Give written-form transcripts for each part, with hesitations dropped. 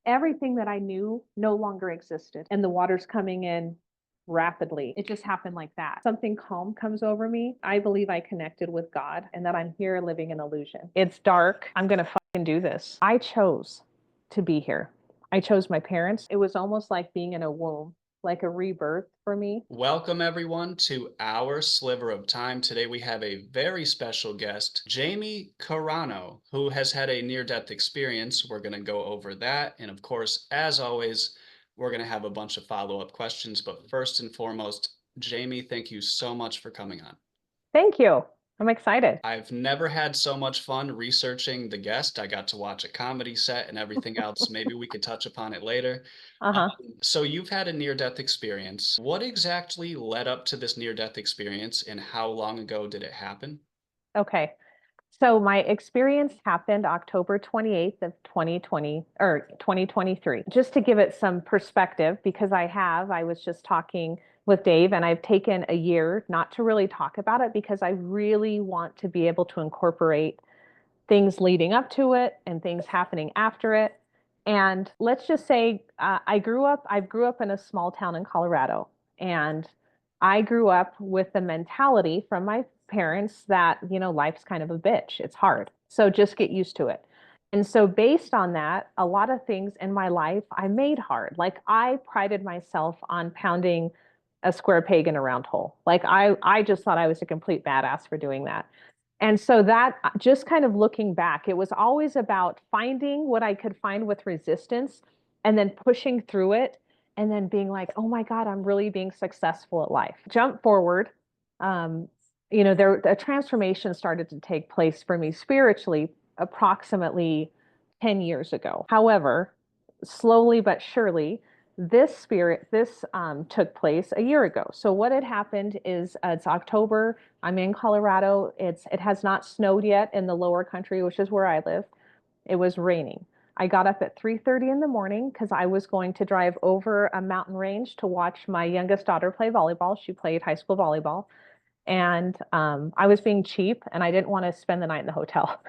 everything that I knew no longer existed. And the water's coming in rapidly. It just happened like that. Something calm comes over me. I believe I connected with God and that I'm here living an illusion. It's dark. I'm going to fucking do this. I chose to be here. I chose my parents. It was almost like being in a womb, like a rebirth for me. Welcome, everyone, to Our Sliver of Time. Today we have a very special guest, Jamie Gorrono, who has had a near-death experience. We're going to go over that. And of course, as always, we're going to have a bunch of follow-up questions. But first and foremost, Jamie, thank you so much for coming on. Thank you. I'm excited. I've never had so much fun researching the guest. I got to watch a comedy set and everything else. Maybe we could touch upon it later. Uh-huh. So you've had a near-death experience. What exactly led up to this near-death experience, and how long ago did it happen? Okay. So my experience happened October 28th of 2020 or 2023. Just to give it some perspective, because I was just talking with Dave and I've taken a year not to really talk about it because I really want to be able to incorporate things leading up to it and things happening after it. And let's just say I grew up in a small town in Colorado, and I grew up with the mentality from my parents that, life's kind of a bitch. It's hard. So just get used to it. And so based on that, a lot of things in my life I made hard. Like I prided myself on pounding a square peg in a round hole. Like I just thought I was a complete badass for doing that. And so that just kind of looking back, it was always about finding what I could find with resistance and then pushing through it and then being like, oh my God, I'm really being successful at life. Jump forward. Um, a transformation started to take place for me spiritually approximately 10 years ago. However, slowly but surely, this took place a year ago. So what had happened is it's October. I'm in Colorado. It has not snowed yet in the lower country, which is where I live. It was raining. I got up at 3:30 in the morning because I was going to drive over a mountain range to watch my youngest daughter play volleyball. She played high school volleyball. And I was being cheap and I didn't want to spend the night in the hotel,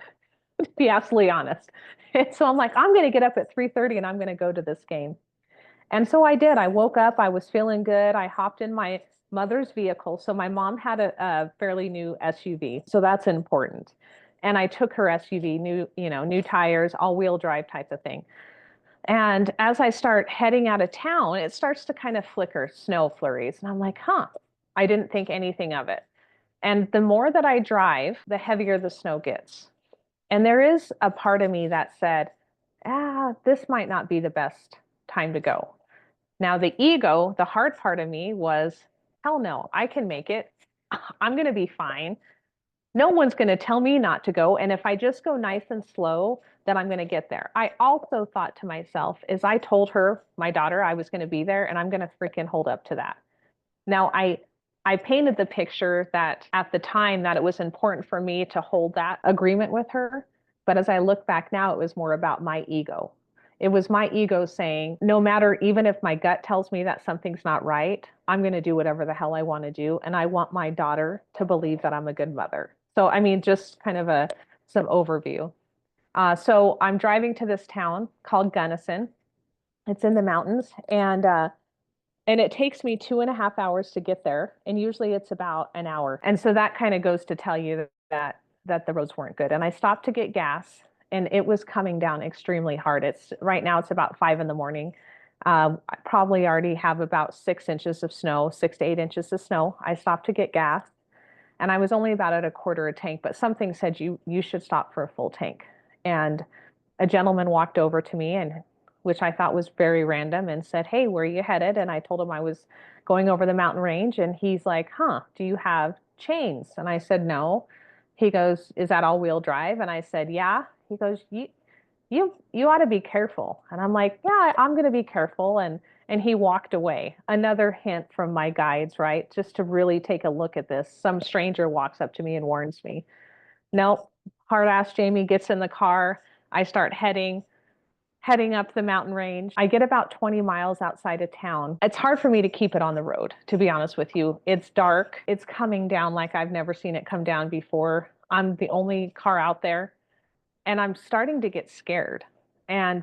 to be absolutely honest. And so I'm like, I'm going to get up at 3:30 and I'm going to go to this game. And so I did. I woke up, I was feeling good. I hopped in my mother's vehicle. So my mom had a fairly new SUV. So that's important. And I took her SUV, new tires, all-wheel drive type of thing. And as I start heading out of town, it starts to kind of flicker, snow flurries. And I'm like, huh, I didn't think anything of it. And the more that I drive, the heavier the snow gets. And there is a part of me that said, this might not be the best time to go. Now, the ego, the hard part of me was, hell no, I can make it. I'm going to be fine. No one's going to tell me not to go. And if I just go nice and slow, then I'm going to get there. I also thought to myself, as I told her, my daughter, I was going to be there and I'm going to freaking hold up to that. Now, I painted the picture that at the time that it was important for me to hold that agreement with her. But as I look back now, it was more about my ego. It was my ego saying, no matter, even if my gut tells me that something's not right, I'm going to do whatever the hell I want to do. And I want my daughter to believe that I'm a good mother. So, I mean, just kind of some overview. So I'm driving to this town called Gunnison. It's in the mountains. And it takes me 2.5 hours to get there. And usually it's about an hour. And so that kind of goes to tell you that the roads weren't good. And I stopped to get gas and it was coming down extremely hard. Right now it's about 5 in the morning. I probably already have about 6 inches of snow, 6 to 8 inches of snow. I stopped to get gas and I was only about at a quarter a tank, but something said you should stop for a full tank. And a gentleman walked over to me and which I thought was very random and said, hey, where are you headed? And I told him I was going over the mountain range. And he's like, do you have chains? And I said, no. He goes, is that all-wheel drive? And I said, yeah. He goes, you ought to be careful. And I'm like, yeah, I'm going to be careful. And he walked away. Another hint from my guides, right? Just to really take a look at this. Some stranger walks up to me and warns me. Nope. Hard ass Jamie gets in the car. I start heading up the mountain range. I get about 20 miles outside of town. It's hard for me to keep it on the road, to be honest with you. It's dark. It's coming down like I've never seen it come down before. I'm the only car out there, and I'm starting to get scared. And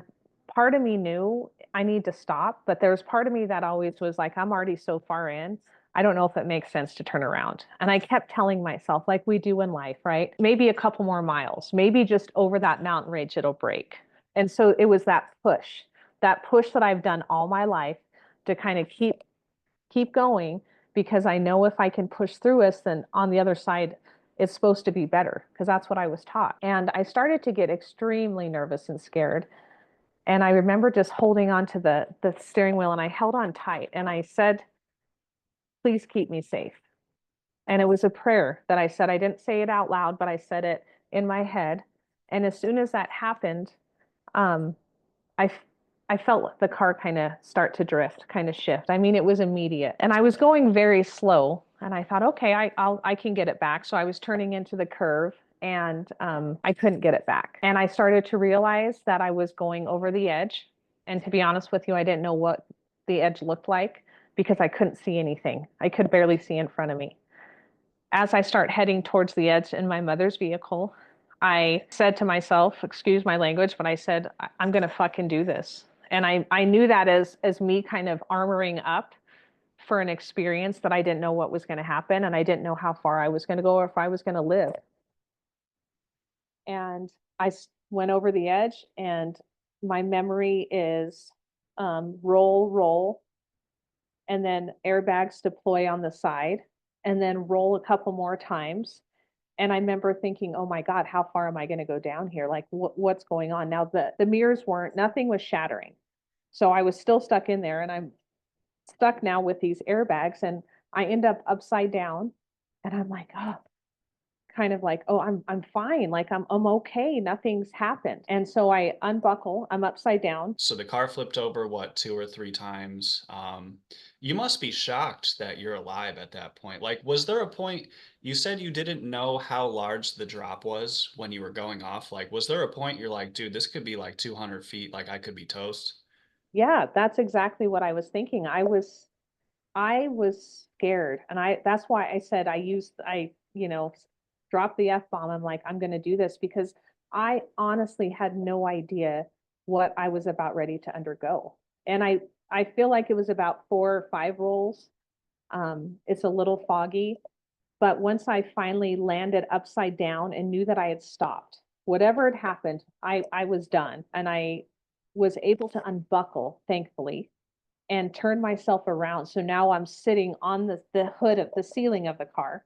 part of me knew I need to stop, but there was part of me that always was like, I'm already so far in. I don't know if it makes sense to turn around. And I kept telling myself, like we do in life, right? Maybe a couple more miles, maybe just over that mountain ridge, it'll break. And so it was that push that I've done all my life to kind of keep going, because I know if I can push through this, then on the other side, it's supposed to be better, because that's what I was taught. And I started to get extremely nervous and scared. And I remember just holding on to the steering wheel, and I held on tight and I said, please keep me safe. And it was a prayer that I said. I didn't say it out loud, but I said it in my head. And as soon as that happened, um, I I felt the car kind of start to drift, kind of shift. I mean, it was immediate, and I was going very slow. And I thought, okay, I can get it back. So I was turning into the curve, and I couldn't get it back. And I started to realize that I was going over the edge. And to be honest with you, I didn't know what the edge looked like because I couldn't see anything. I could barely see in front of me. As I start heading towards the edge in my mother's vehicle, I said to myself, excuse my language, but I said, I'm going to fucking do this. And I knew that as me kind of armoring up for an experience that I didn't know what was going to happen. And I didn't know how far I was going to go or if I was going to live. And I went over the edge, and my memory is roll, roll, and then airbags deploy on the side, and then roll a couple more times. And I remember thinking, oh my God, how far am I going to go down here? Like, what's going on? Now, the mirrors weren't, nothing was shattering. So I was still stuck in there, and I'm stuck now with these airbags, and I end up upside down. And I'm like, oh, kind of like, oh, I'm fine. Like I'm okay. Nothing's happened. And so I unbuckle, I'm upside down. So the car flipped over, what, 2 or 3 times? You must be shocked that you're alive at that point. Like, was there a point you said you didn't know how large the drop was when you were going off? Like, was there a point you're like, dude, this could be like 200 feet, like I could be toast? Yeah, that's exactly what I was thinking. I was scared. And that's why I said dropped the F-bomb. I'm like, I'm going to do this because I honestly had no idea what I was about ready to undergo. And I feel like it was about 4 or 5 rolls. It's a little foggy, but once I finally landed upside down and knew that I had stopped, whatever had happened, I was done. And I was able to unbuckle, thankfully, and turn myself around. So now I'm sitting on the hood of the ceiling of the car,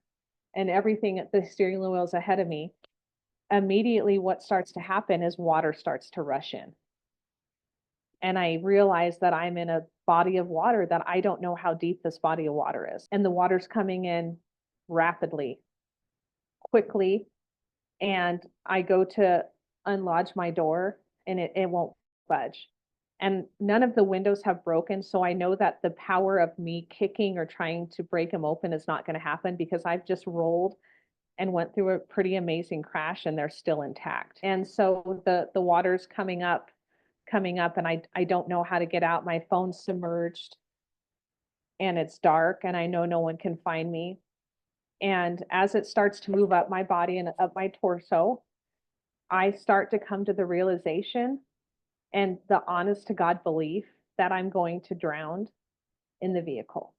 and everything at the steering wheel is ahead of me. Immediately, what starts to happen is water starts to rush in. And I realize that I'm in a body of water that I don't know how deep this body of water is. And the water's coming in rapidly, quickly. And I go to unlodge my door, and it won't budge. And none of the windows have broken. So I know that the power of me kicking or trying to break them open is not going to happen, because I've just rolled and went through a pretty amazing crash, and they're still intact. And so the water's coming up, and I don't know how to get out. My phone's submerged, and it's dark, and I know no one can find me. And as it starts to move up my body and up my torso, I start to come to the realization and the honest to God belief that I'm going to drown in the vehicle.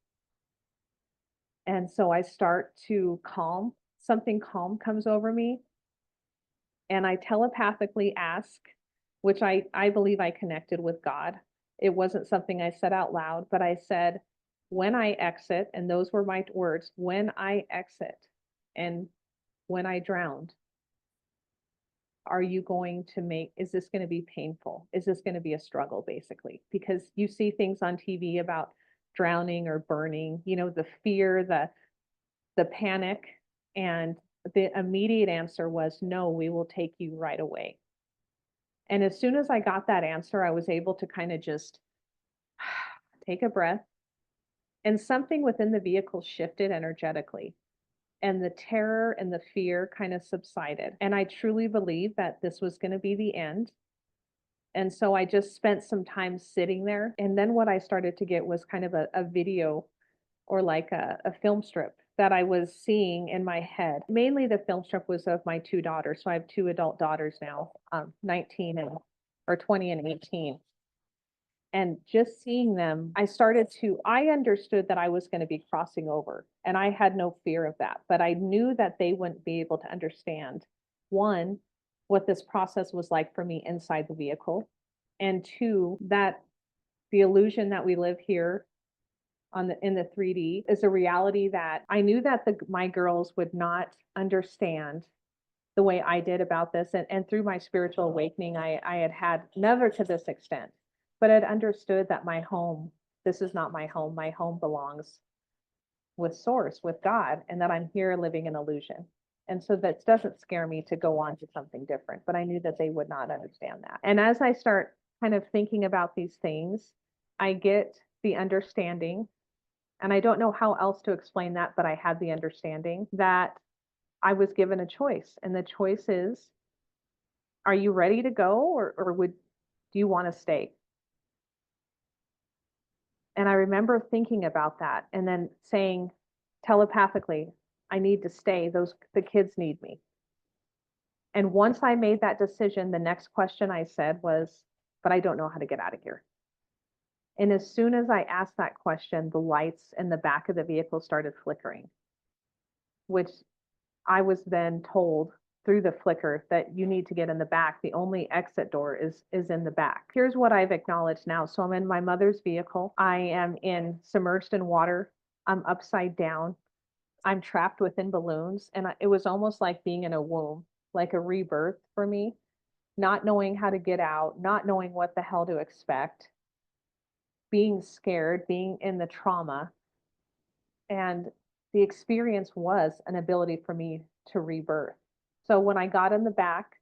And so I start to calm, something calm comes over me, and I telepathically ask, which I believe I connected with God. It wasn't something I said out loud, but I said, when I exit, and those were my words, when I exit and when I drowned, are you going to is this going to be painful? Is this going to be a struggle, basically? Because you see things on TV about drowning or burning, the fear, the panic. And the immediate answer was, no, we will take you right away. And as soon as I got that answer, I was able to kind of just take a breath, and something within the vehicle shifted energetically. And the terror and the fear kind of subsided. And I truly believe that this was going to be the end. And so I just spent some time sitting there. And then what I started to get was kind of a video, or like a film strip that I was seeing in my head. Mainly the film strip was of my 2 daughters. So I have 2 adult daughters now, 19 or 20 and 18. And just seeing them, I understood that I was going to be crossing over, and I had no fear of that, but I knew that they wouldn't be able to understand, one, what this process was like for me inside the vehicle, and two, that the illusion that we live here in the 3D is a reality that I knew that my girls would not understand the way I did about this. And through my spiritual awakening, I had never to this extent, but I'd understood that this is not my home. My home belongs with source, with God, and that I'm here living an illusion. And so that doesn't scare me to go on to something different, but I knew that they would not understand that. And as I start kind of thinking about these things, I get the understanding, and I don't know how else to explain that, but I had the understanding that I was given a choice. And the choice is, are you ready to go, or do you want to stay? And I remember thinking about that and then saying telepathically, I need to stay. The kids need me. And once I made that decision, the next question I said was, but I don't know how to get out of here. And as soon as I asked that question, the lights in the back of the vehicle started flickering, which I was then told through the flicker that you need to get in the back. The only exit door is in the back. Here's what I've acknowledged now. So I'm in my mother's vehicle. I am submersed in water. I'm upside down. I'm trapped within balloons. And it was almost like being in a womb, like a rebirth for me, not knowing how to get out, not knowing what the hell to expect, being scared, being in the trauma. And the experience was an ability for me to rebirth. So when I got in the back,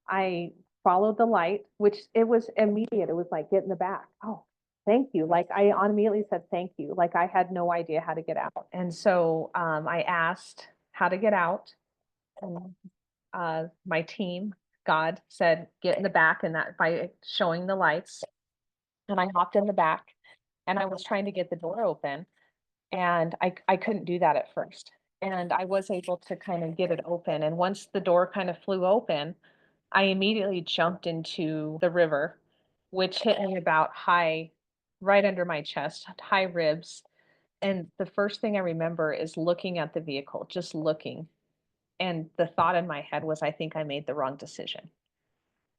I followed the light, which it was immediate. It was like, get in the back. Oh, thank you. Like I immediately said, thank you. Like I had no idea how to get out. And so I asked how to get out. And my team, God said, get in the back, and that by showing the lights. And I hopped in the back, and I was trying to get the door open, and I couldn't do that at first. And I was able to kind of get it open. And once the door kind of flew open, I immediately jumped into the river, which hit me about right under my chest, high ribs. And the first thing I remember is looking at the vehicle, just looking. And the thought in my head was, I think I made the wrong decision.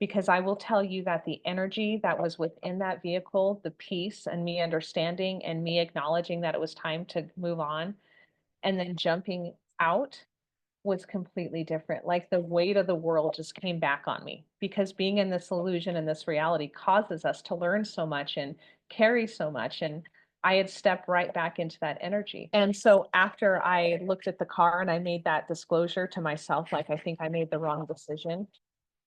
Because I will tell you that the energy that was within that vehicle, the peace and me understanding and me acknowledging that it was time to move on and then jumping out was completely different. Like the weight of the world just came back on me, because being in this illusion and this reality causes us to learn so much and carry so much. And I had stepped right back into that energy. And so after I looked at the car and I made that disclosure to myself, like, I think I made the wrong decision,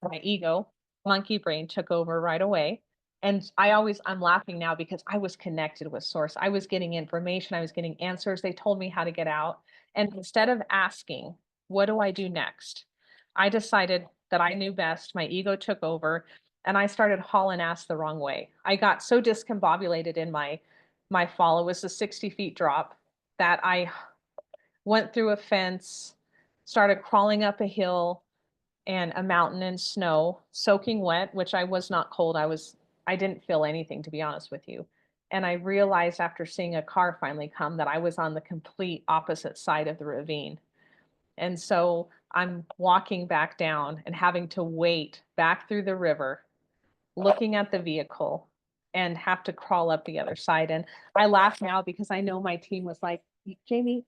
my ego, monkey brain took over right away. And I'm laughing now because I was connected with source. I was getting information, I was getting answers. They told me how to get out. And instead of asking, what do I do next? I decided that I knew best. My ego took over, and I started hauling ass the wrong way. I got so discombobulated in my fall. It was a 60 feet drop that I went through a fence, started crawling up a hill and a mountain in snow, soaking wet, which I was not cold. I didn't feel anything, to be honest with you. And I realized after seeing a car finally come that I was on the complete opposite side of the ravine. And so I'm walking back down and having to wait back through the river, looking at the vehicle, and have to crawl up the other side. And I laugh now because I know my team was like, Jamie,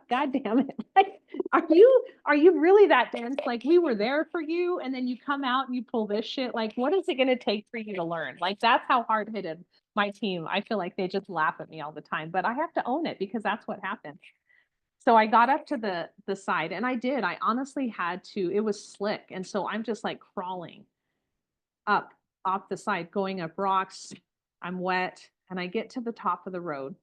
God damn it. Like, are you really that dense? Like, we were there for you, and then you come out and you pull this shit. Like, what is it going to take for you to learn? Like, that's how hard-headed my team. I feel like they just laugh at me all the time, but I have to own it because that's what happened. So I got up to the side, and I did. I honestly had to. It was slick, and so I'm just like crawling up off the side, going up rocks. I'm wet, and I get to the top of the road,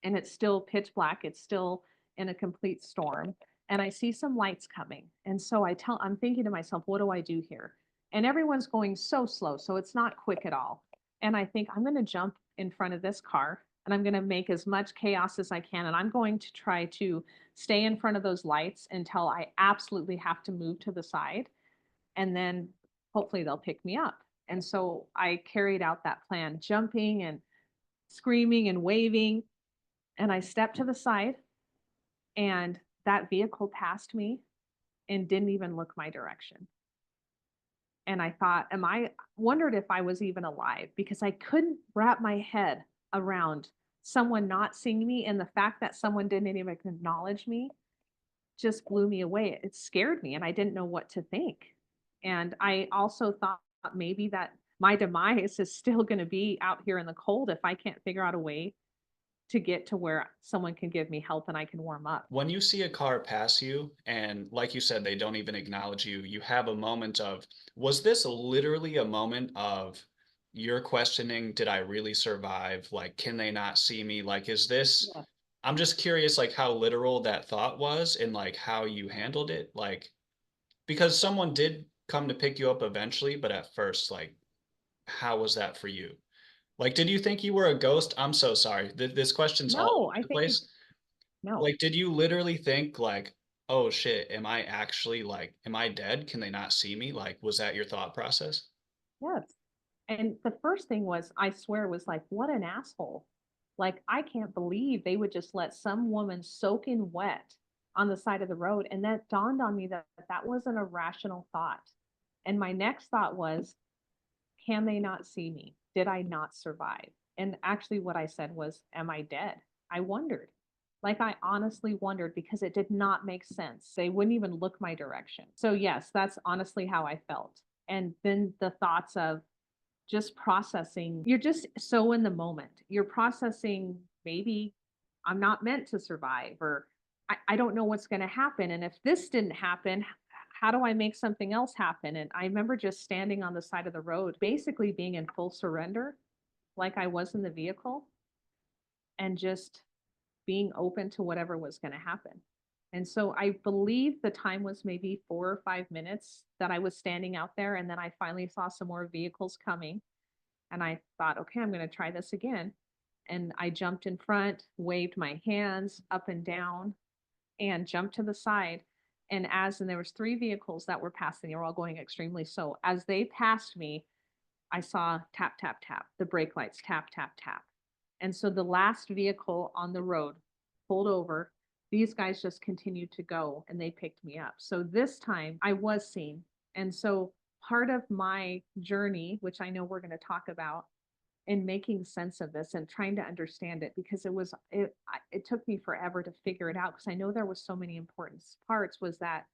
and it's still pitch black. It's still in a complete storm. And I see some lights coming. And so I'm thinking to myself, what do I do here? And everyone's going so slow. So it's not quick at all. And I think I'm going to jump in front of this car, and I'm going to make as much chaos as I can. And I'm going to try to stay in front of those lights until I absolutely have to move to the side. And then hopefully they'll pick me up. And so I carried out that plan, jumping and screaming and waving. And I stepped to the side, and that vehicle passed me and didn't even look my direction. And I thought, wondered if I was even alive because I couldn't wrap my head around someone not seeing me. And the fact that someone didn't even acknowledge me just blew me away. It scared me and I didn't know what to think. And I also thought maybe that my demise is still going to be out here in the cold if I can't figure out a way to get to where someone can give me help and I can warm up. When you see a car pass you, and like you said, they don't even acknowledge you, you have a moment of, was this literally a moment of you're questioning, did I really survive? Like, can they not see me? Like, is this, Yeah. I'm just curious, like, how literal that thought was and like how you handled it. Like, because someone did come to pick you up eventually, but at first, like, how was that for you? Like, did you think you were a ghost? I'm so sorry. This question's all No, over I the think place. no. Like, did you literally think like, "Oh shit, am I actually like, am I dead? Can they not see me?" Like, was that your thought process? Yes. And the first thing was, I swear, was like, what an asshole. Like, I can't believe they would just let some woman soak in wet on the side of the road. And that dawned on me that that wasn't a rational thought. And my next thought was, can they not see me? Did I not survive? And actually, what I said was, am I dead? I wondered. Like, I honestly wondered because it did not make sense. They wouldn't even look my direction. So, yes, that's honestly how I felt. And then the thoughts of, just processing. You're just so in the moment. You're processing, maybe I'm not meant to survive, or I don't know what's going to happen. And if this didn't happen, how do I make something else happen? And I remember just standing on the side of the road, basically being in full surrender, like I was in the vehicle, and just being open to whatever was going to happen. And so I believe the time was maybe 4 or 5 minutes that I was standing out there. And then I finally saw some more vehicles coming. And I thought, okay, I'm going to try this again. And I jumped in front, waved my hands up and down, and jumped to the side. And there was three vehicles that were passing. They were all going extremely slow. As they passed me, I saw tap, tap, tap, the brake lights, tap, tap, tap. And so the last vehicle on the road pulled over. These guys just continued to go and they picked me up. So this time I was seen. And so part of my journey, which I know we're going to talk about, in making sense of this and trying to understand it, because it took me forever to figure it out, because I know there was so many important parts, was that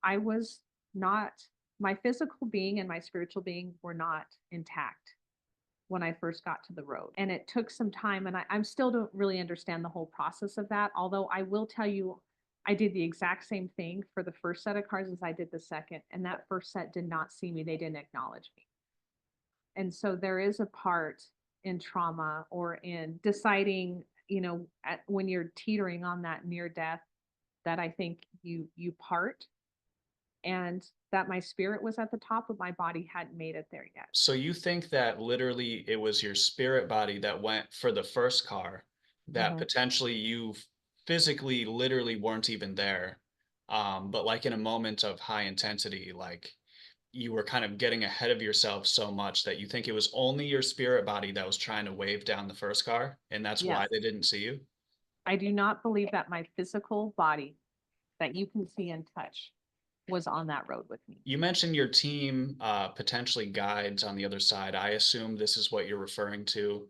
I was not, my physical being and my spiritual being were not intact when I first got to the road. And it took some time, and I'm still don't really understand the whole process of that. Although I will tell you, I did the exact same thing for the first set of cars as I did the second. And that first set did not see me. They didn't acknowledge me. And so there is a part in trauma, or in deciding, when you're teetering on that near death, that I think you part, and that my spirit was at the top, but my body hadn't made it there yet. So you think that literally it was your spirit body that went for the first car, that Mhm. potentially you physically literally weren't even there. But like in a moment of high intensity, like you were kind of getting ahead of yourself so much that you think it was only your spirit body that was trying to wave down the first car, and that's why Yes. they didn't see you? I do not believe that my physical body that you can see and touch was on that road with me. You mentioned your team, potentially guides on the other side. I assume this is what you're referring to.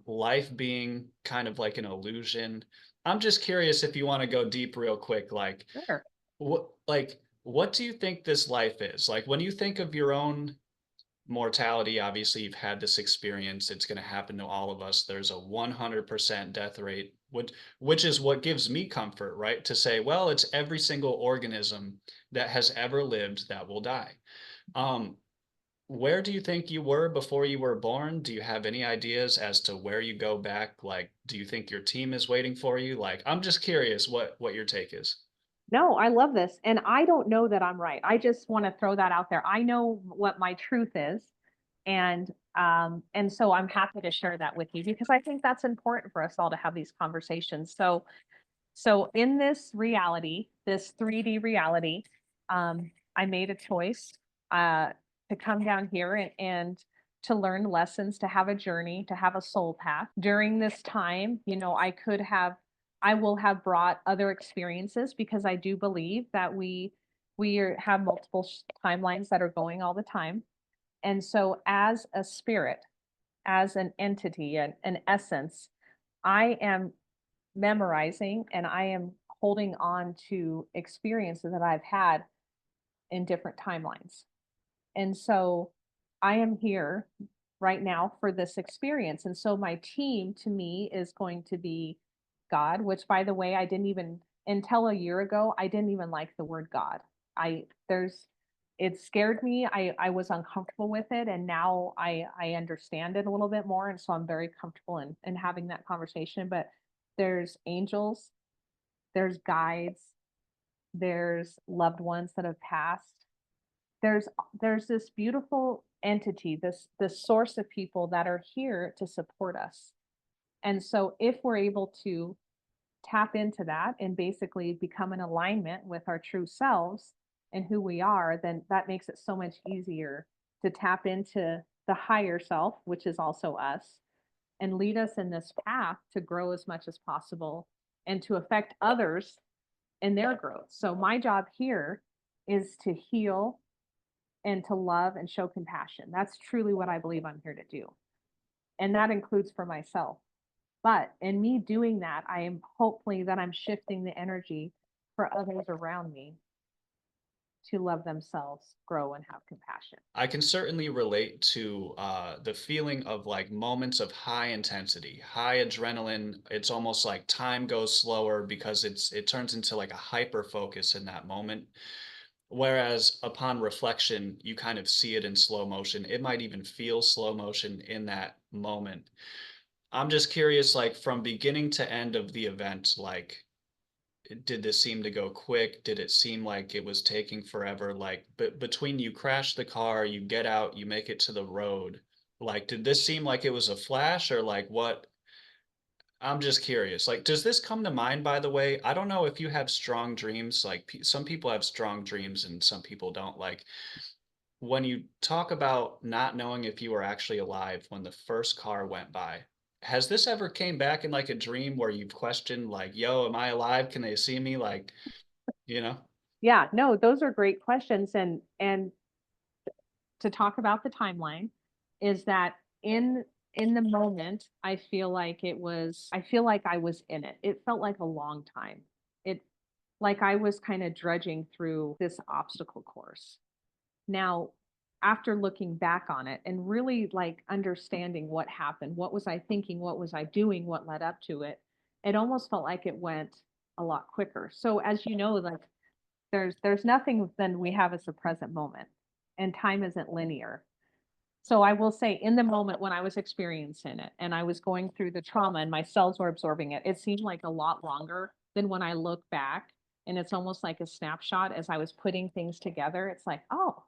Life being kind of like an illusion. I'm just curious if you want to go deep real quick, Sure. what do you think this life is? Like when you think of your own mortality, obviously you've had this experience, it's going to happen to all of us. There's a 100% death rate, which is what gives me comfort, right? To say, well, it's every single organism that has ever lived that will die. Um, where do you think you were before you were born? Do you have any ideas as to where you go back? Like, do you think your team is waiting for you? Like, I'm just curious what your take is. No, I love this. And I don't know that I'm right. I just want to throw that out there. I know what my truth is. And so I'm happy to share that with you, because I think that's important for us all to have these conversations. So in this reality, this 3D reality, I made a choice. Uh, to come down here and to learn lessons, to have a journey, to have a soul path. During this time, you know, I will have brought other experiences because I do believe that have multiple timelines that are going all the time. And so as a spirit, as an entity, an essence, I am memorizing and I am holding on to experiences that I've had in different timelines. And so I am here right now for this experience. And so my team to me is going to be God, which by the way, I didn't even until a year ago, I didn't even like the word God. It scared me. I was uncomfortable with it. And now I understand it a little bit more. And so I'm very comfortable in having that conversation. But there's angels, there's guides, there's loved ones that have passed. There's this beautiful entity, this source of people that are here to support us. And so if we're able to tap into that and basically become in alignment with our true selves and who we are, then that makes it so much easier to tap into the higher self, which is also us, and lead us in this path to grow as much as possible and to affect others in their growth. So my job here is to heal and to love and show compassion. That's truly what I believe I'm here to do. And that includes for myself. But in me doing that, I am hopefully that I'm shifting the energy for others around me to love themselves, grow, and have compassion. I can certainly relate to the feeling of like moments of high intensity, high adrenaline. It's almost like time goes slower because it turns into like a hyper focus in that moment. Whereas upon reflection, you kind of see it in slow motion. It might even feel slow motion in that moment. I'm just curious, like from beginning to end of the event, like did this seem to go quick? Did it seem like it was taking forever? Like, but between you crash the car, you get out, you make it to the road. Like, did this seem like it was a flash or like what? I'm just curious. Like, does this come to mind, by the way? I don't know if you have strong dreams. Like, some people have strong dreams and some people don't. Like, when you talk about not knowing if you were actually alive when the first car went by, has this ever came back in like a dream where you've questioned, like, yo, am I alive? Can they see me? Like, you know? Yeah, no, those are great questions. And to talk about the timeline is that in the moment, I feel like I was in it. It felt like a long time. It like I was kind of drudging through this obstacle course. Now, after looking back on it and really like understanding what happened, what was I thinking, what was I doing, what led up to it, it almost felt like it went a lot quicker. So as you know, like there's nothing than we have as the present moment, and time isn't linear. So I will say in the moment when I was experiencing it and I was going through the trauma and my cells were absorbing it, it seemed like a lot longer than when I look back. And it's almost like a snapshot as I was putting things together. It's like, oh,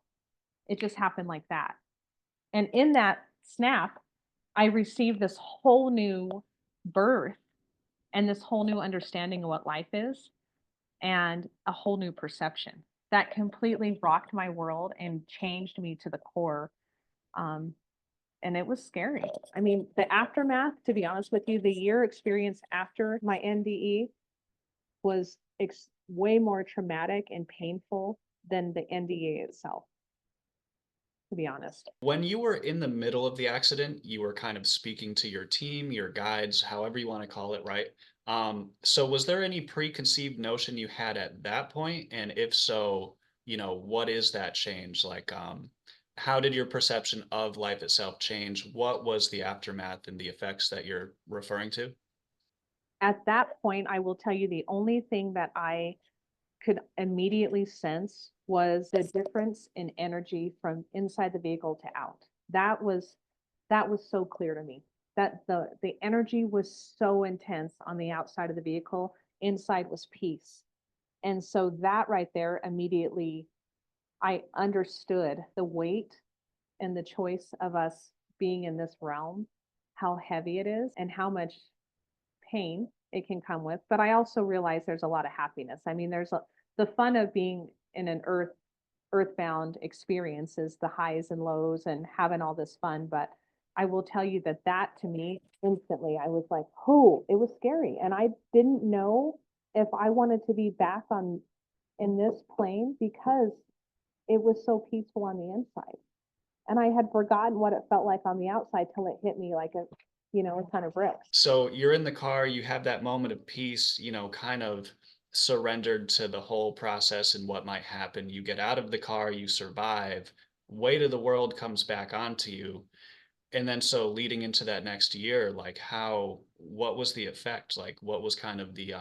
it just happened like that. And in that snap, I received this whole new birth and this whole new understanding of what life is and a whole new perception that completely rocked my world and changed me to the core. Um, and it was scary. I mean, the aftermath, to be honest with you, the year experience after my NDE was way more traumatic and painful than the NDA itself, to be honest. When you were in the middle of the accident, you were kind of speaking to your team, your guides, however you want to call it, right? So was there any preconceived notion you had at that point? And if so, what is that change? Like, how did your perception of life itself change? What was the aftermath and the effects that you're referring to? At that point, I will tell you the only thing that I could immediately sense was the difference in energy from inside the vehicle to out. That was so clear to me. That the energy was so intense on the outside of the vehicle, inside was peace. And so that right there immediately I understood the weight and the choice of us being in this realm, how heavy it is and how much pain it can come with. But I also realize there's a lot of happiness. I mean, the fun of being in an earth earthbound experiences, the highs and lows and having all this fun. But I will tell you that that to me, instantly, I was like, oh, it was scary. And I didn't know if I wanted to be back on in this plane because it was so peaceful on the inside. And I had forgotten what it felt like on the outside till it hit me like a ton of bricks. So you're in the car, you have that moment of peace, kind of surrendered to the whole process and what might happen. You get out of the car, you survive, weight of the world comes back onto you. And then so leading into that next year, like what was the effect? Like what was kind of the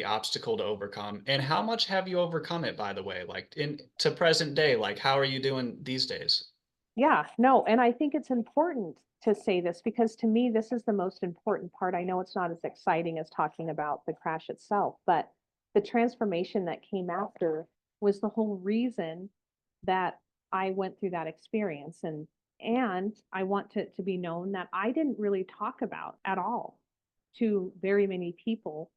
obstacle to overcome? And how much have you overcome it, by the way? Like in to present day, like how are you doing these days? Yeah, no, and I think it's important to say this because to me, this is the most important part. I know it's not as exciting as talking about the crash itself, but the transformation that came after was the whole reason that I went through that experience. And I want to be known that I didn't really talk about at all to very many people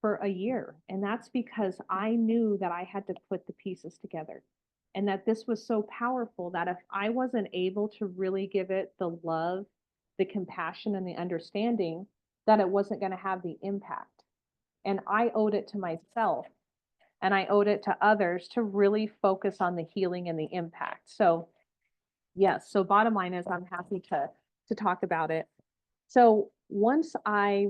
for a year. And that's because I knew that I had to put the pieces together and that this was so powerful that if I wasn't able to really give it the love, the compassion, and the understanding, that it wasn't going to have the impact. And I owed it to myself and I owed it to others to really focus on the healing and the impact. So, yes. So, bottom line is, I'm happy to talk about it. So once I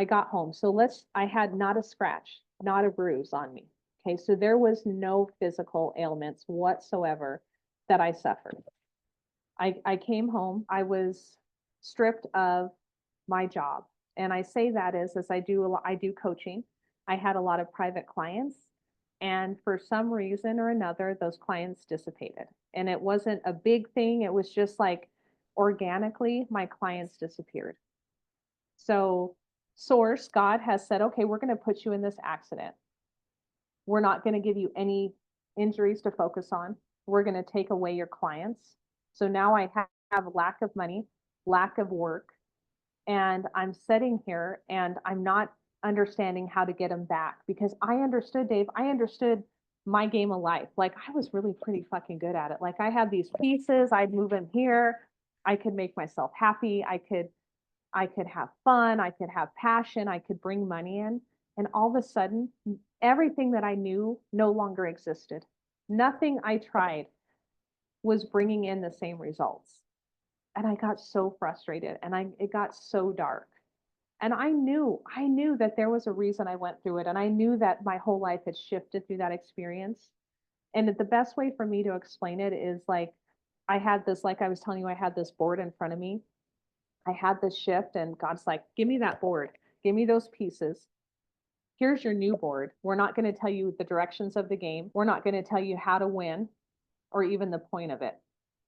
got home, so I had not a scratch, not a bruise on me. Okay, so there was no physical ailments whatsoever that I suffered. I came home, I was stripped of my job. And I say that as I do coaching. I had a lot of private clients, and for some reason or another, those clients dissipated. And it wasn't a big thing, it was just like organically, my clients disappeared. So source, God has said, okay, we're going to put you in this accident. We're not going to give you any injuries to focus on. We're going to take away your clients. So now I have lack of money, lack of work, and I'm sitting here and I'm not understanding how to get them back because I understood, Dave, I understood my game of life. Like I was really pretty fucking good at it. Like I had these pieces, I'd move them here. I could make myself happy. I could have fun, I could have passion, I could bring money in. And all of a sudden, everything that I knew no longer existed. Nothing I tried was bringing in the same results. And I got so frustrated and it got so dark. And I knew that there was a reason I went through it. And I knew that my whole life had shifted through that experience. And the best way for me to explain it is like, I had this, like I was telling you, I had this board in front of me. I had this shift and God's like, give me that board, give me those pieces. Here's your new board. We're not going to tell you the directions of the game. We're not going to tell you how to win or even the point of it.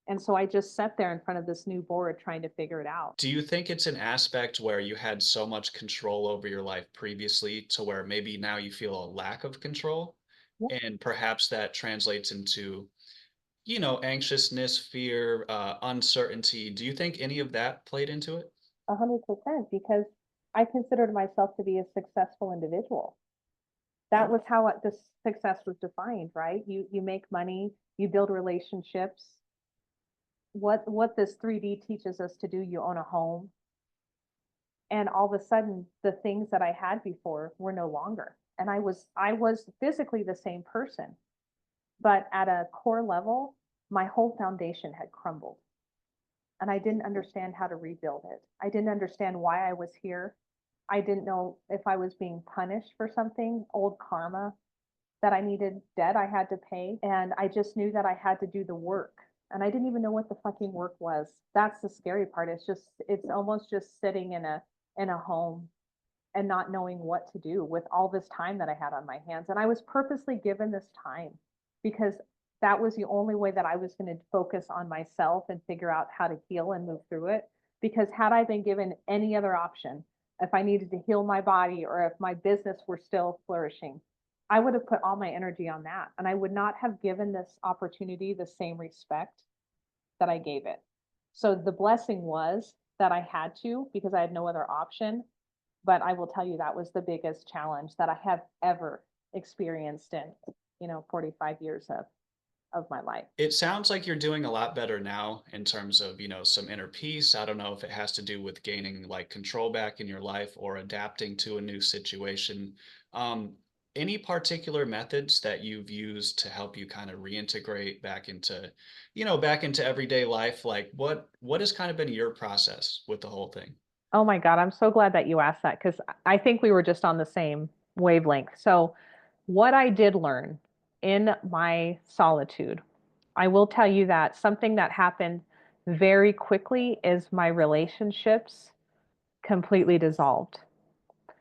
And so I just sat there in front of this new board trying to figure it out. Do you think it's an aspect where you had so much control over your life previously to where maybe now you feel a lack of control? Yeah, And perhaps that translates into, anxiousness, fear, uncertainty. Do you think any of that played into it? 100%, because I considered myself to be a successful individual. That was how this success was defined, right? You make money, you build relationships. What this 3D teaches us to do, you own a home, and all of a sudden the things that I had before were no longer. And I was physically the same person, but at a core level, my whole foundation had crumbled. And I didn't understand how to rebuild it. I didn't understand why I was here. I didn't know if I was being punished for something, old karma that I needed, debt I had to pay. And I just knew that I had to do the work. And I didn't even know what the fucking work was. That's the scary part. It's almost just sitting in a home and not knowing what to do with all this time that I had on my hands. And I was purposely given this time because that was the only way that I was going to focus on myself and figure out how to heal and move through it. Because had I been given any other option, if I needed to heal my body or if my business were still flourishing, I would have put all my energy on that. And I would not have given this opportunity the same respect that I gave it. So the blessing was that I had to because I had no other option. But I will tell you that was the biggest challenge that I have ever experienced in 45 years of of my life. It sounds like you're doing a lot better now in terms of, some inner peace. I don't know if it has to do with gaining like control back in your life or adapting to a new situation. Um, any particular methods that you've used to help you kind of reintegrate back into everyday life? Like what has kind of been your process with the whole thing? Oh my God, I'm so glad that you asked that because I think we were just on the same wavelength. So, what I did learn in my solitude, I will tell you that something that happened very quickly is my relationships completely dissolved.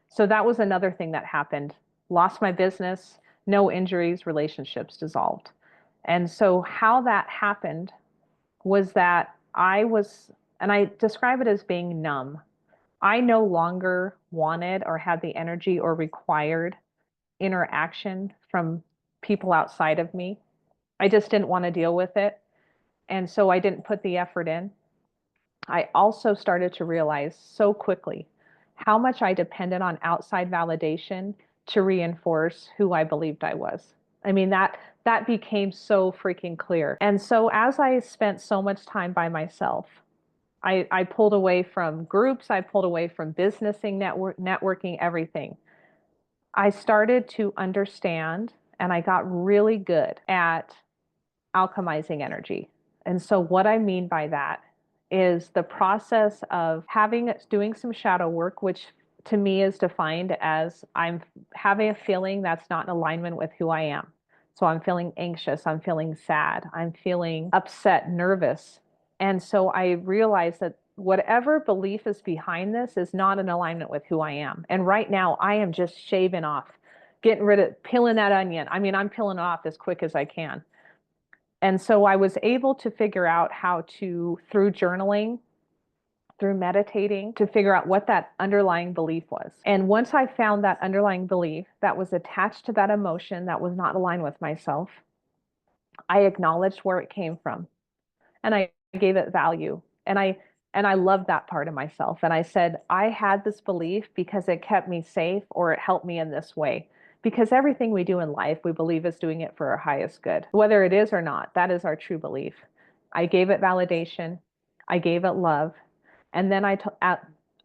So, that was another thing that happened. Lost my business, no injuries, relationships dissolved. And so, how that happened was that and I describe it as being numb. I no longer wanted or had the energy or required interaction from people outside of me. I just didn't want to deal with it. And so I didn't put the effort in. I also started to realize so quickly how much I depended on outside validation to reinforce who I believed I was. I mean, that became so freaking clear. And so as I spent so much time by myself, I pulled away from groups, I pulled away from businessing, networking, everything. I started to understand and I got really good at alchemizing energy. And so what I mean by that is the process of doing some shadow work, which to me is defined as I'm having a feeling that's not in alignment with who I am. So I'm feeling anxious, I'm feeling sad, I'm feeling upset, nervous. And so I realized that whatever belief is behind this is not in alignment with who I am. And right now I am just shaving off, getting rid of, peeling that onion. I mean, I'm peeling it off as quick as I can. And so I was able to figure out how to, through journaling, through meditating, to figure out what that underlying belief was. And once I found that underlying belief that was attached to that emotion that was not aligned with myself, I acknowledged where it came from and I gave it value. And I loved that part of myself. And I said, I had this belief because it kept me safe or it helped me in this way. Because everything we do in life, we believe is doing it for our highest good. Whether it is or not, that is our true belief. I gave it validation. I gave it love. And then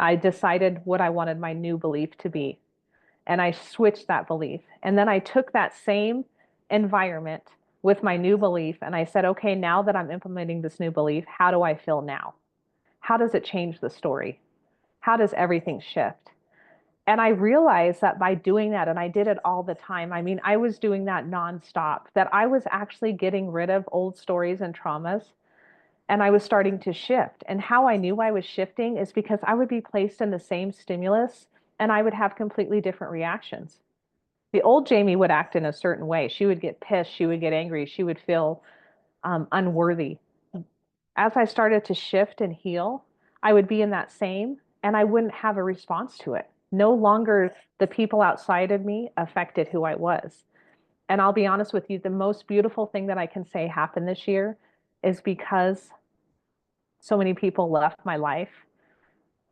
I decided what I wanted my new belief to be. And I switched that belief. And then I took that same environment with my new belief and I said, okay, now that I'm implementing this new belief, how do I feel now? How does it change the story? How does everything shift? And I realized that by doing that, and I did it all the time, I mean, I was doing that nonstop, that I was actually getting rid of old stories and traumas, and I was starting to shift. And how I knew I was shifting is because I would be placed in the same stimulus and I would have completely different reactions. The old Jamie would act in a certain way. She would get pissed, she would get angry, she would feel unworthy. As I started to shift and heal, I would be in that same and I wouldn't have a response to it. No longer the people outside of me affected who I was. And I'll be honest with you, the most beautiful thing that I can say happened this year is because so many people left my life,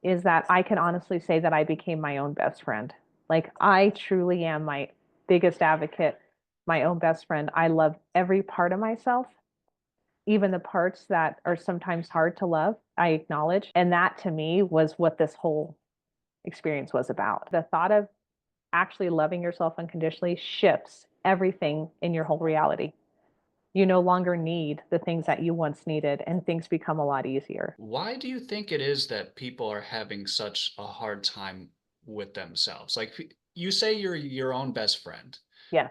is that I can honestly say that I became my own best friend. Like I truly am my biggest advocate, my own best friend. I love every part of myself, even the parts that are sometimes hard to love, I acknowledge. And that to me was what this whole experience was about. The thought of actually loving yourself unconditionally shifts everything in your whole reality. You no longer need the things that you once needed, and things become a lot easier. Why do you think it is that people are having such a hard time with themselves? Like you say you're your own best friend. Yes.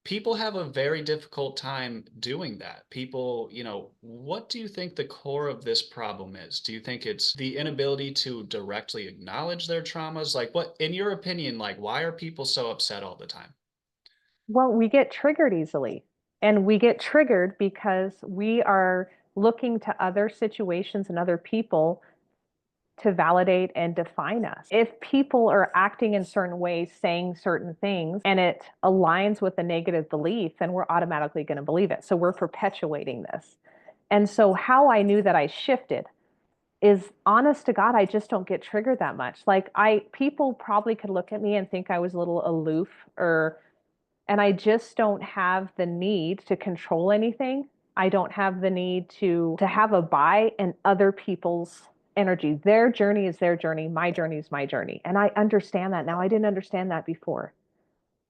People have a very difficult time doing that. People, what do you think the core of this problem is? Do you think it's the inability to directly acknowledge their traumas? Like what, in your opinion, like why are people so upset all the time? Well, we get triggered easily. And we get triggered because we are looking to other situations and other people to validate and define us. If people are acting in certain ways, saying certain things, and it aligns with a negative belief, then we're automatically going to believe it. So we're perpetuating this. And so how I knew that I shifted is, honest to God, I just don't get triggered that much. Like people probably could look at me and think I was a little aloof or And I just don't have the need to control anything. I don't have the need to have a buy in other people's energy. Their journey is their journey. My journey is my journey. And I understand that now. I didn't understand that before.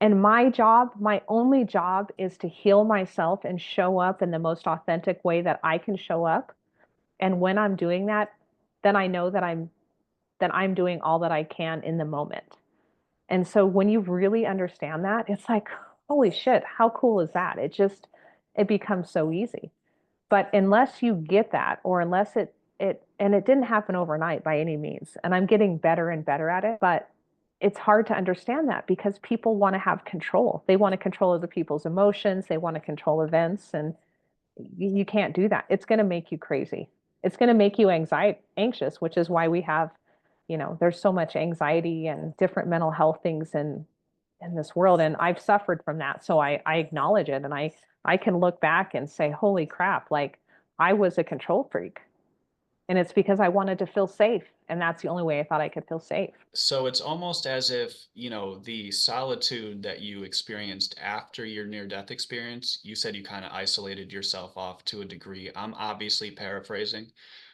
And my job, my only job, is to heal myself and show up in the most authentic way that I can show up. And when I'm doing that, then I know that I'm doing all that I can in the moment. And so when you really understand that, it's like, holy shit, how cool is that? It becomes so easy. But unless you get that, or unless and it didn't happen overnight by any means, and I'm getting better and better at it, but it's hard to understand that because people want to have control. They want to control other people's emotions. They want to control events, and you can't do that. It's going to make you crazy. It's going to make you anxious, which is why we have, there's so much anxiety and different mental health things in this world. And I've suffered from that. So I acknowledge it. And I can look back and say, holy crap, like I was a control freak. And it's because I wanted to feel safe. And that's the only way I thought I could feel safe. So it's almost as if, the solitude that you experienced after your near-death experience, you said you kind of isolated yourself off to a degree. I'm obviously paraphrasing.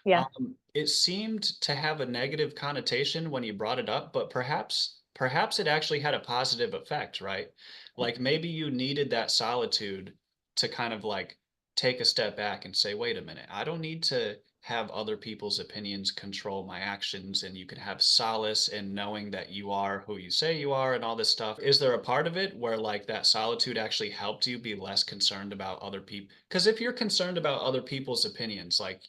Yeah. It seemed to have a negative connotation when you brought it up, but perhaps it actually had a positive effect, right? Like maybe you needed that solitude to kind of like take a step back and say, wait a minute, I don't need to have other people's opinions control my actions, and you can have solace in knowing that you are who you say you are and all this stuff. Is there a part of it where like that solitude actually helped you be less concerned about other people? Because if you're concerned about other people's opinions, like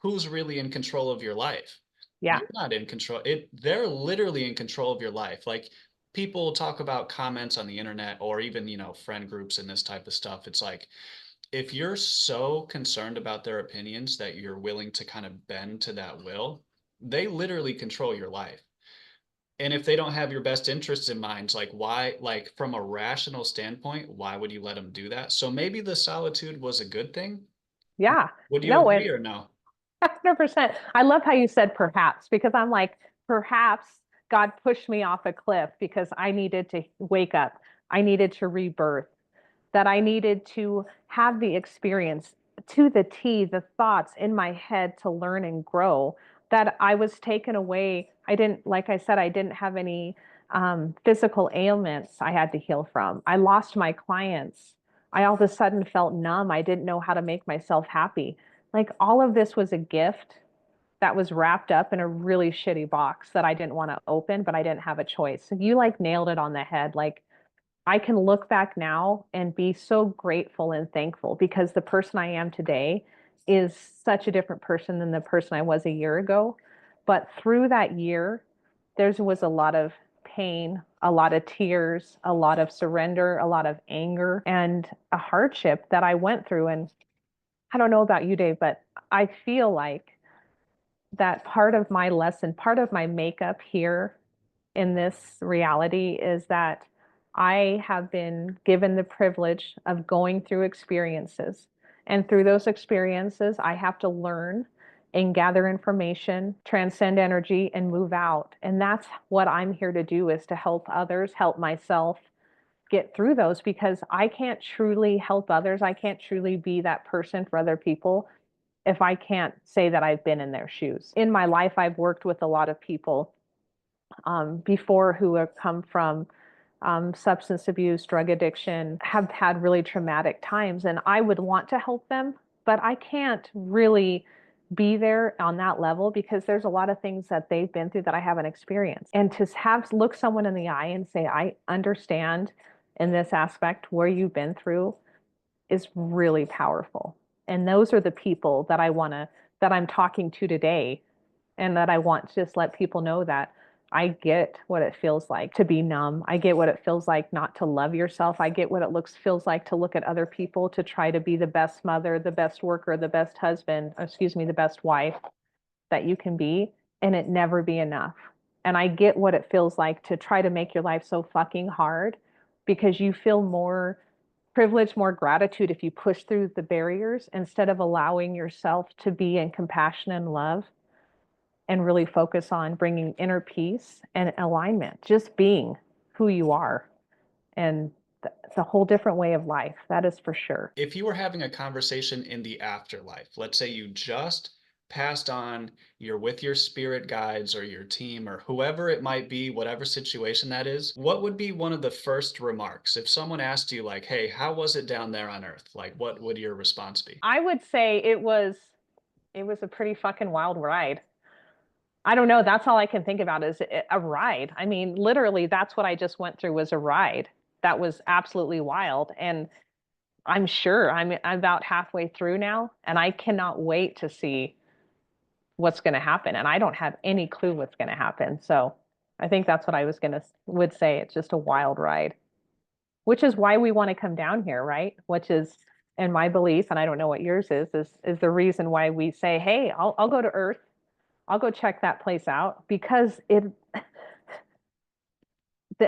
who's really in control of your life? Yeah. You're not in control. They're literally in control of your life. Like people talk about comments on the internet or even, friend groups and this type of stuff. It's like if you're so concerned about their opinions that you're willing to kind of bend to that will, they literally control your life. And if they don't have your best interests in mind, like why, like from a rational standpoint, why would you let them do that? So maybe the solitude was a good thing. Yeah. Would you No, agree or no? 100%. I love how you said perhaps, because I'm like, perhaps God pushed me off a cliff because I needed to wake up. I needed to rebirth, that I needed to have the experience to the T, the thoughts in my head to learn and grow, that I was taken away. I didn't, like I said, I didn't have any physical ailments I had to heal from. I lost my clients. I all of a sudden felt numb. I didn't know how to make myself happy. Like all of this was a gift that was wrapped up in a really shitty box that I didn't want to open, but I didn't have a choice. So you like nailed it on the head. Like I can look back now and be so grateful and thankful because the person I am today is such a different person than the person I was a year ago. But through that year, there was a lot of pain, a lot of tears, a lot of surrender, a lot of anger, and a hardship that I went through. And I don't know about you, Dave, but I feel like that part of my lesson, part of my makeup here in this reality is that I have been given the privilege of going through experiences. And through those experiences, I have to learn and gather information, transcend energy, and move out. And that's what I'm here to do, is to help others, help myself get through those, because I can't truly help others. I can't truly be that person for other people if I can't say that I've been in their shoes. In my life, I've worked with a lot of people before who have come from substance abuse, drug addiction, have had really traumatic times. And I would want to help them, but I can't really be there on that level because there's a lot of things that they've been through that I haven't experienced. And to have look someone in the eye and say, I understand in this aspect where you've been through is really powerful. And those are the people that that I'm talking to today, and that I want to just let people know that I get what it feels like to be numb. I get what it feels like not to love yourself. I get what it feels like to look at other people, to try to be the best mother, the best worker, the best husband, excuse me, the best wife that you can be, and it never be enough. And I get what it feels like to try to make your life so fucking hard because you feel more privilege, more gratitude if you push through the barriers instead of allowing yourself to be in compassion and love and really focus on bringing inner peace and alignment, just being who you are. And it's a whole different way of life. That is for sure. If you were having a conversation in the afterlife, let's say you just passed on, you're with your spirit guides or your team or whoever it might be, whatever situation that is, what would be one of the first remarks? If someone asked you, like, hey, how was it down there on Earth? Like, what would your response be? I would say it was a pretty fucking wild ride. I don't know. That's all I can think about is a ride. I mean, literally, that's what I just went through was a ride. That was absolutely wild. And I'm sure I'm about halfway through now, and I cannot wait to see what's going to happen. And I don't have any clue what's going to happen. So I think that's what I would say. It's just a wild ride, which is why we want to come down here, right? Which is, in my belief, and I don't know what yours is the reason why we say, hey, I'll go to Earth. I'll go check that place out because the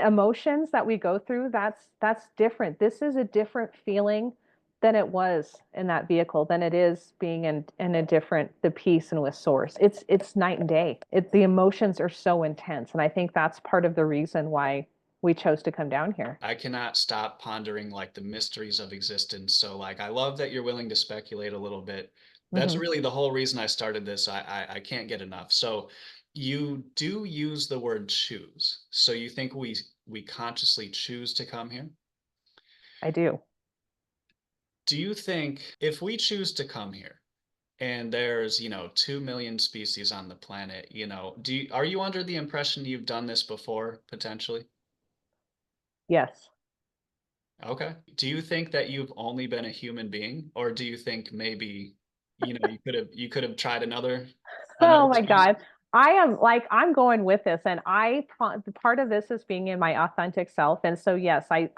emotions that we go through, that's different. This is a different feeling than it was in that vehicle, than it is being in a different, the peace and with source. It's night and day. The emotions are so intense. And I think that's part of the reason why we chose to come down here. I cannot stop pondering like the mysteries of existence. So like I love that you're willing to speculate a little bit. That's Hmm. really the whole reason I started this. I can't get enough. So you do use the word choose. So you think we consciously choose to come here? I do. Do you think if we choose to come here and there's, 2 million species on the planet, are you under the impression you've done this before potentially? Yes. Okay. Do you think that you've only been a human being, or do you think maybe, you could have tried another Oh my species? God. I'm going with this, and part of this is being in my authentic self. And so yes, I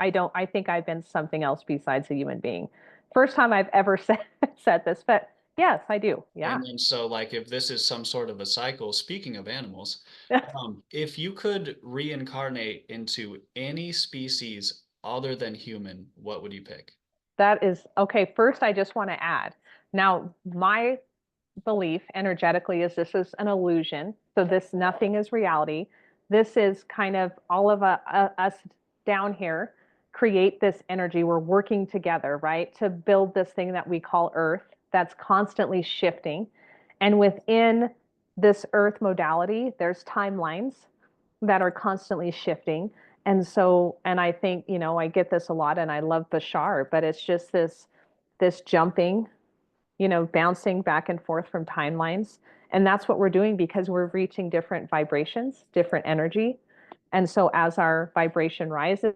think I've been something else besides a human being. First time I've ever said this, but yes, I do. Yeah. And then so like if this is some sort of a cycle, speaking of animals, if you could reincarnate into any species other than human, what would you pick? That is okay. First, I just want to add. Now, my belief energetically is this is an illusion. So this nothing is reality. This is kind of all of us down here create this energy. We're working together, right, to build this thing that we call Earth that's constantly shifting. And within this Earth modality, there's timelines that are constantly shifting. And so, and I think, I get this a lot and I love Bashar, but it's just this jumping, bouncing back and forth from timelines. And that's what we're doing because we're reaching different vibrations, different energy. And so as our vibration rises,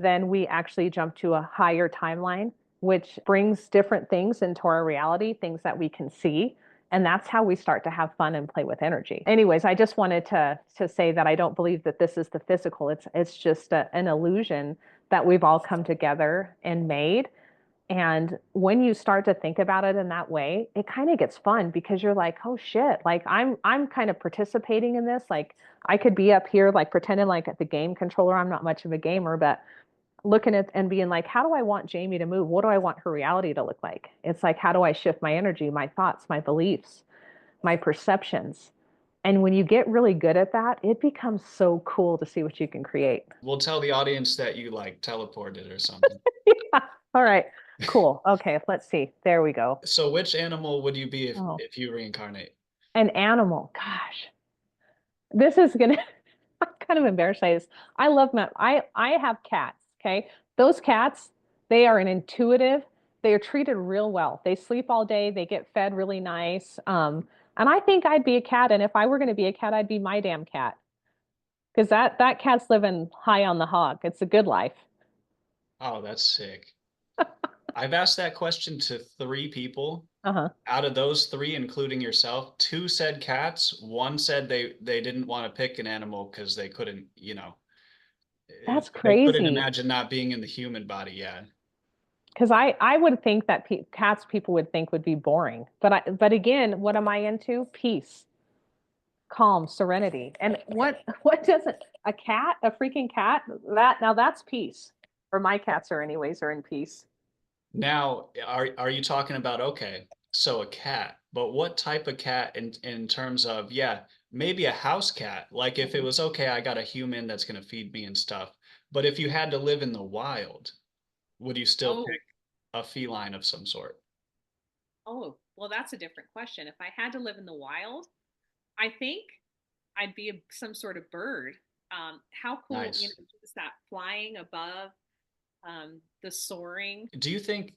then we actually jump to a higher timeline, which brings different things into our reality, things that we can see. And that's how we start to have fun and play with energy. Anyways, I just wanted to say that I don't believe that this is the physical. It's just an illusion that we've all come together and made. And when you start to think about it in that way, it kind of gets fun because you're like, oh shit, like I'm kind of participating in this. Like I could be up here like pretending like at the game controller. I'm not much of a gamer, but looking at and being like, how do I want Jamie to move? What do I want her reality to look like? It's like, how do I shift my energy, my thoughts, my beliefs, my perceptions? And when you get really good at that, it becomes so cool to see what you can create. We'll tell the audience that you like teleported or something. Yeah. All right. Cool. Okay. Let's see. There we go. So which animal would you be if Oh. if you reincarnate? An animal. Gosh, this is gonna. I'm kind of embarrassed by this. I love my. I have cats. Okay, those cats. They are an intuitive. They are treated real well. They sleep all day. They get fed really nice. And I think I'd be a cat. And if I were going to be a cat, I'd be my damn cat because that cat's living high on the hog. It's a good life. Oh, that's sick. I've asked that question to 3 people. Uh-huh. Out of those 3, including yourself, 2 said cats. One said they didn't want to pick an animal because they couldn't, That's they couldn't crazy. imagine not being in the human body. Yeah. Because I would think that cats people would think would be boring. But again, what am I into? Peace, calm, serenity. And what doesn't a cat, a freaking cat, that now that's peace. Or my cats are anyways are in peace. Now, are you talking about okay, so a cat, but what type of cat in terms of, yeah, maybe a house cat. Like if it Mhm. was okay, I got a human that's gonna feed me and stuff. But if you had to live in the wild, would you still Oh, pick a feline of some sort? oh, well, that's a different question. If I had to live in the wild, I think I'd be some sort of bird. How cool, Nice. just that flying above, the soaring. Do you think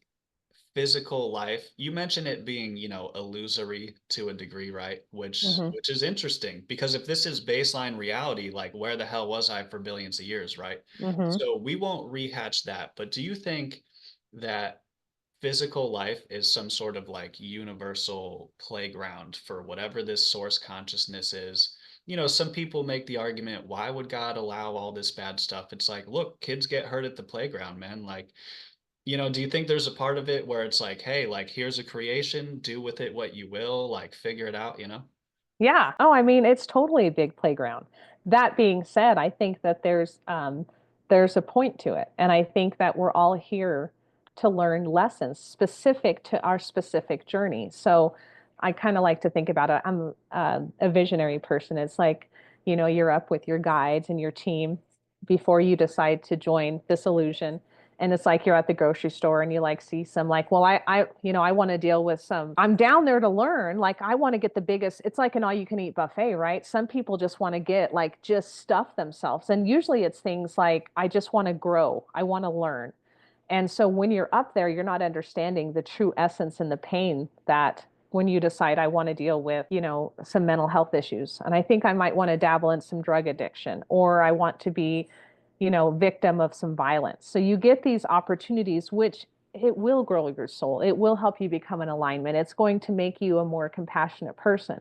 physical life, you mentioned it being, illusory to a degree, right? Which Hmm. which is interesting because if this is baseline reality, like where the hell was I for billions of years, right? Hmm. So we won't rehatch that, but do you think that physical life is some sort of like universal playground for whatever this source consciousness is? Some people make the argument, why would God allow all this bad stuff? It's like, look, kids get hurt at the playground, man. Like, do you think there's a part of it where it's like, hey, like, here's a creation, do with it what you will, like, figure it out? Yeah. Oh, I mean, it's totally a big playground. That being said, I think that there's a point to it. And I think that we're all here to learn lessons specific to our specific journey. So I kind of like to think about it. I'm a visionary person. It's like, you're up with your guides and your team before you decide to join this illusion. And it's like you're at the grocery store and you like see some like, well, I want to deal with some, I'm down there to learn. Like I want to get the biggest, it's like an all you can eat buffet, right? Some people just want to get like just stuff themselves. And usually it's things like, I just want to grow. I want to learn. And so when you're up there, you're not understanding the true essence and the pain that when you decide I want to deal with, some mental health issues. And I think I might want to dabble in some drug addiction, or I want to be, victim of some violence. So you get these opportunities, which it will grow your soul. It will help you become an alignment. It's going to make you a more compassionate person.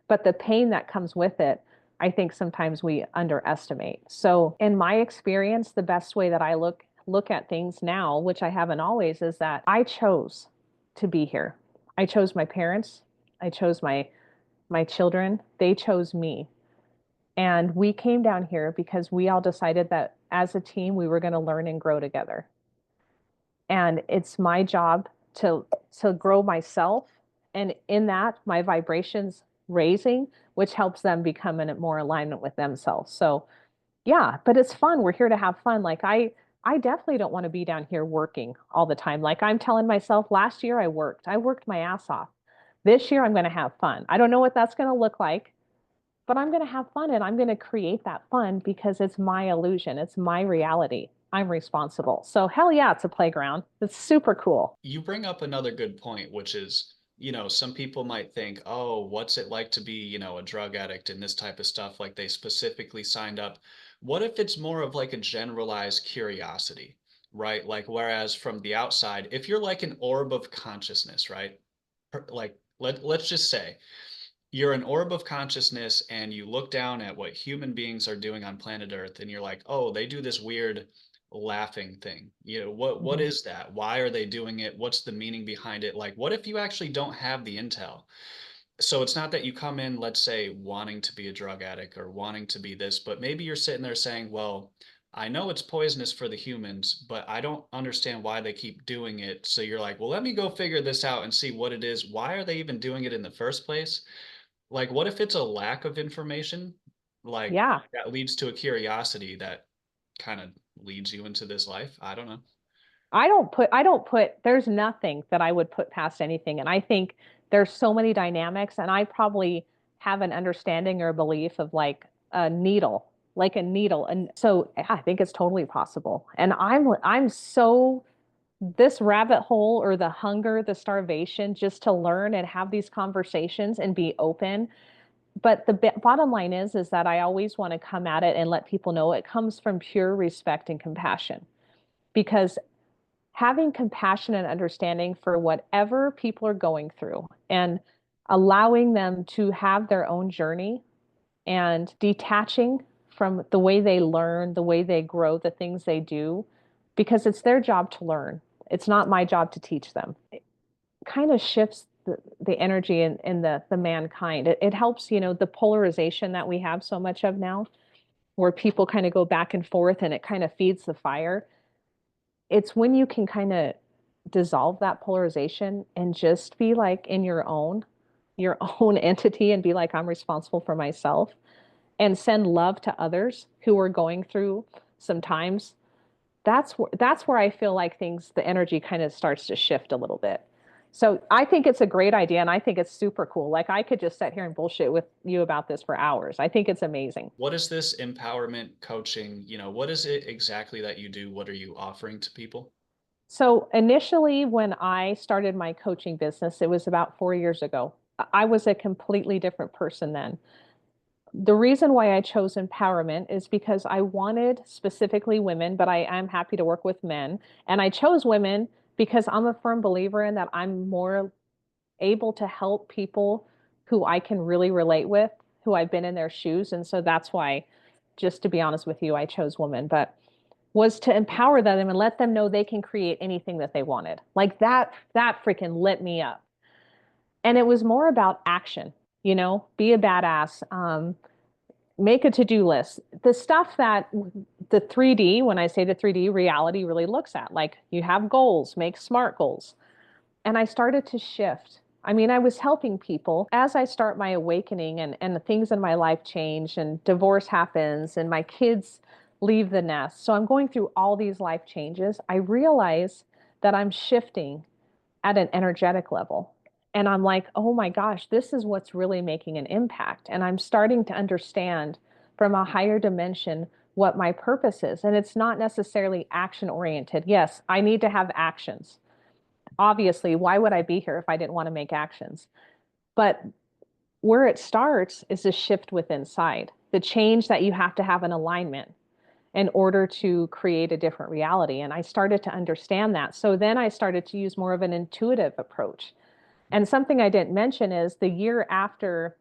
But the pain that comes with it, I think sometimes we underestimate. So in my experience, the best way that I look at things now, which I haven't always, is that I chose to be here. I chose my parents. I chose my children. They chose me. And we came down here because we all decided that as a team, we were going to learn and grow together. And it's my job to grow myself, and in that my vibrations raising, which helps them become in more alignment with themselves. So yeah, but it's fun. We're here to have fun. Like I definitely don't want to be down here working all the time. Like I'm telling myself, last year I worked my ass off. This year I'm going to have fun. I don't know what that's going to look like, but I'm going to have fun and I'm going to create that fun because it's my illusion. It's my reality. I'm responsible. So hell yeah, it's a playground. It's super cool. You bring up another good point, which is, some people might think, oh, what's it like to be, a drug addict and this type of stuff, like they specifically signed up. What if it's more of like a generalized curiosity, right? Like, whereas from the outside, if you're like an orb of consciousness, right? Like, let's just say you're an orb of consciousness and you look down at what human beings are doing on planet Earth and you're like, oh, they do this weird laughing thing. What Mhm. is that? Why are they doing it? What's the meaning behind it? Like, what if you actually don't have the intel? So it's not that you come in, let's say, wanting to be a drug addict or wanting to be this, but maybe you're sitting there saying, well, I know it's poisonous for the humans, but I don't understand why they keep doing it. So you're like, well, let me go figure this out and see what it is. Why are they even doing it in the first place? Like, what if it's a lack of information, like Yeah. that leads to a curiosity that kind of leads you into this life? I don't know. There's nothing that I would put past anything. And I think there's so many dynamics, and I probably have an understanding or a belief of like a needle, like a needle. And so I think it's totally possible. And I'm so this rabbit hole or the hunger, the starvation just to learn and have these conversations and be open. But the bottom line is that I always want to come at it and let people know it comes from pure respect and compassion. Because having compassion and understanding for whatever people are going through and allowing them to have their own journey and detaching from the way they learn, the way they grow, the things they do, because it's their job to learn. It's not my job to teach them. It kind of shifts the energy in the mankind. It helps, the polarization that we have so much of now, where people kind of go back and forth and it kind of feeds the fire. It's when you can kind of dissolve that polarization and just be like in your own entity and be like, I'm responsible for myself and send love to others who are going through sometimes, that's where I feel like the energy kind of starts to shift a little bit. So I think it's a great idea, and I think it's super cool. Like, I could just sit here and bullshit with you about this for hours. I think it's amazing. What is this empowerment coaching? What is it exactly that you do? What are you offering to people? So initially, when I started my coaching business, it was about 4 years ago. I was a completely different person then. The reason why I chose empowerment is because I wanted specifically women, but I am happy to work with men. And I chose women because I'm a firm believer in that I'm more able to help people who I can really relate with, who I've been in their shoes. And so that's why, just to be honest with you, I chose women, but was to empower them and let them know they can create anything that they wanted. Like that freaking lit me up. And it was more about action, be a badass, make a to-do list. The stuff that the 3D, when I say the 3D, reality really looks at. Like, you have goals, make SMART goals. And I started to shift. I mean, I was helping people as I start my awakening, and the things in my life change, and divorce happens and my kids leave the nest. So I'm going through all these life changes. I realize that I'm shifting at an energetic level. And I'm like, oh my gosh, this is what's really making an impact. And I'm starting to understand from a higher dimension what my purpose is. And it's not necessarily action oriented. Yes, I need to have actions. Obviously, why would I be here if I didn't want to make actions? But where it starts is a shift within inside, the change that you have to have an alignment in order to create a different reality. And I started to understand that. So then I started to use more of an intuitive approach. And something I didn't mention is the year after,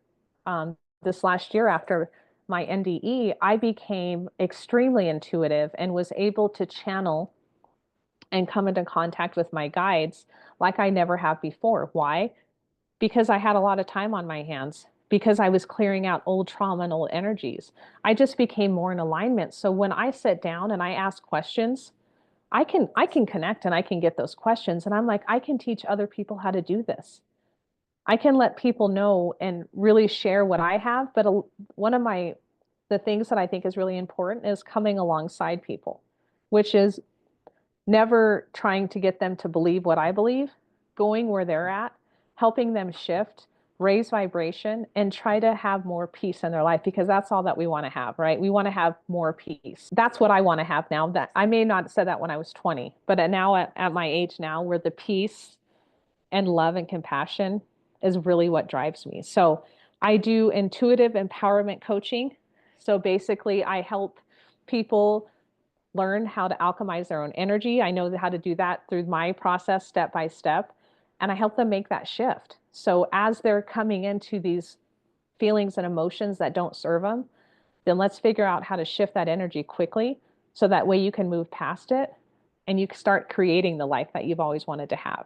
this last year after my NDE, I became extremely intuitive and was able to channel and come into contact with my guides like I never have before. Why? Because I had a lot of time on my hands, because I was clearing out old trauma and old energies. I just became more in alignment. So when I sit down and I ask questions, I can connect and I can get those questions. And I'm like, I can teach other people how to do this. I can let people know and really share what I have. But one of the things that I think is really important is coming alongside people, which is never trying to get them to believe what I believe, going where they're at, helping them shift, raise vibration, and try to have more peace in their life, because that's all that we want to have, right? We want to have more peace. That's what I want to have now. That I may not have said that when I was 20, but now at my age now, where the peace and love and compassion is really what drives me. So I do intuitive empowerment coaching. So basically, I help people learn how to alchemize their own energy. I know how to do that through my process step by step, and I help them make that shift. So as they're coming into these feelings and emotions that don't serve them, then let's figure out how to shift that energy quickly so that way you can move past it and you can start creating the life that you've always wanted to have.